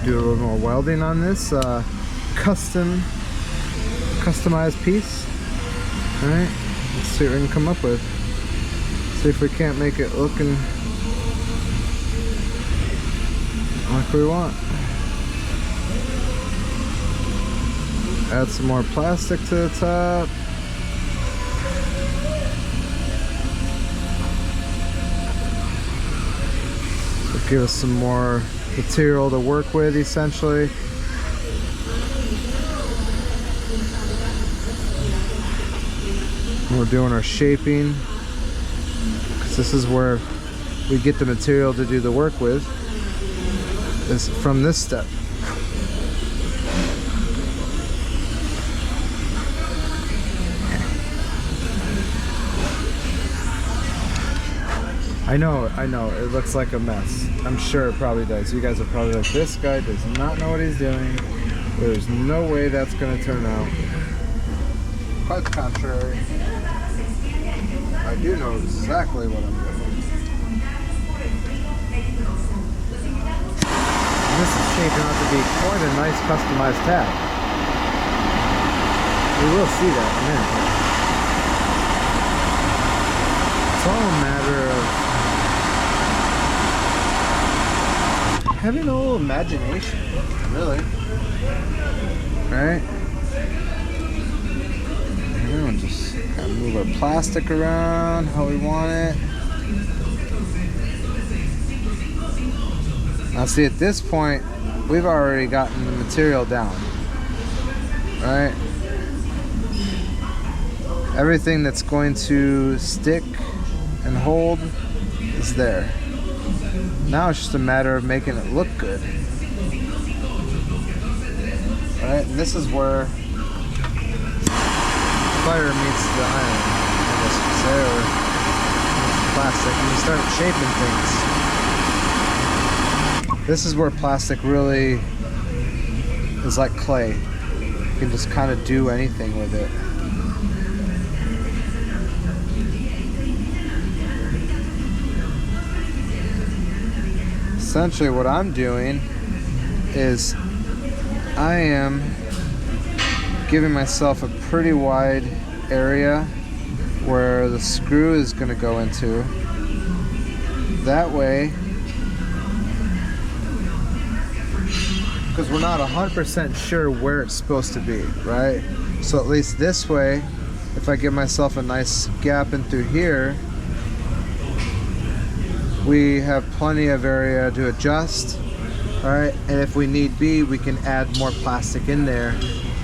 do a little more welding on this customized piece. All right, let's see what we can come up with. See if we can't make it looking like we want. Add some more plastic to the top. So give us some more material to work with, essentially. We're doing our shaping, because this is where we get the material to do the work with, is from this step. I know, it looks like a mess. I'm sure it probably does. You guys are probably like, this guy does not know what he's doing. There's no way that's gonna turn out. Quite the contrary. I do know exactly what I'm doing. And this is shaping out to be quite a nice customized tab. We will see that in a minute. It's all a matter of having a little imagination, really. Right? And just kind of move our plastic around how we want it. Now see, at this point, we've already gotten the material down. Right? Everything that's going to stick and hold is there. Now it's just a matter of making it look good. Alright, and this is where fire meets the iron, I guess you could say, or plastic, and you start shaping things. This is where plastic really is like clay. You can just kind of do anything with it. Essentially what I'm doing is I am giving myself a pretty wide area where the screw is going to go into. That way, because we're not 100% sure where it's supposed to be, right? So at least this way, if I give myself a nice gap in through here, we have plenty of area to adjust, right? And if we need be, we can add more plastic in there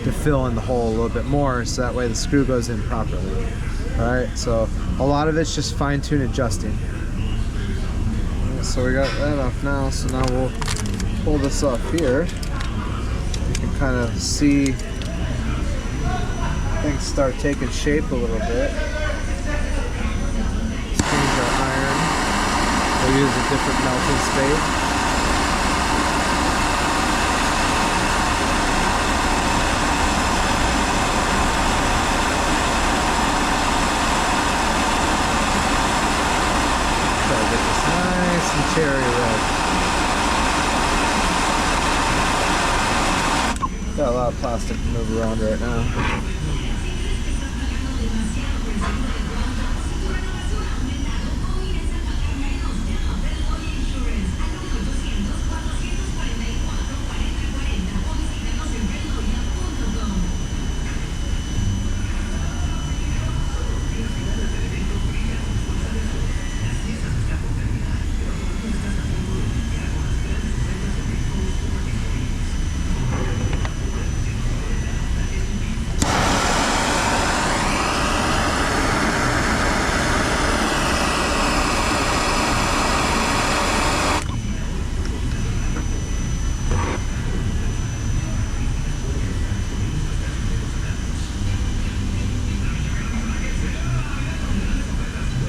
to fill in the hole a little bit more, so that way the screw goes in properly. Alright, so a lot of it's just fine-tune adjusting. So we got that off now, so now we'll pull this off here. You can kind of see things start taking shape a little bit. Change our iron. We'll use a different melting spade. Cherry red. Got a lot of plastic to move around right now.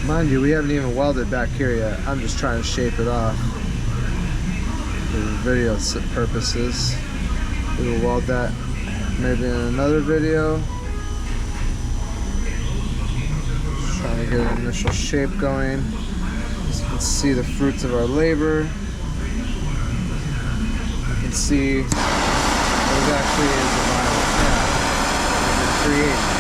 Mind you, we haven't even welded back here yet. I'm just trying to shape it off for video purposes. We will weld that maybe in another video. Just trying to get an initial shape going. So you can see the fruits of our labor. I can see what it actually is a vinyl tab that we're creating.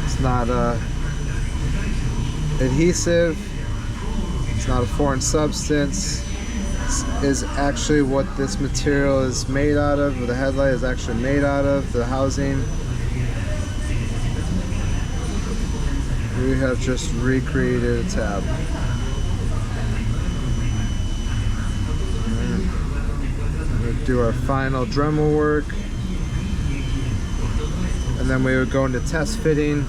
It's not adhesive. It's not a foreign substance. This is actually what this material is made out of, or the headlight is actually made out of, the housing. We have just recreated a tab. We'll do our final Dremel work, and then we would go into test fitting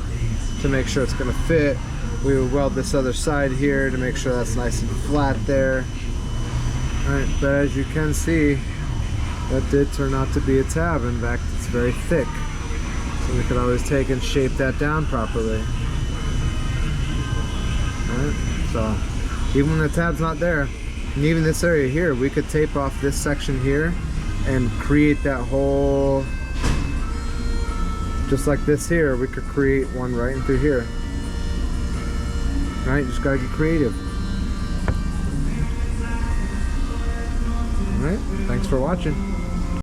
to make sure it's going to fit. We would weld this other side here to make sure that's nice and flat there. Alright, but as you can see, that did turn out to be a tab. In fact, it's very thick, so we could always take and shape that down properly. Alright, so even when the tab's not there, and even this area here, we could tape off this section here and create that whole, just like this here, we could create one right in through here. Alright, just gotta get creative. Alright, thanks for watching.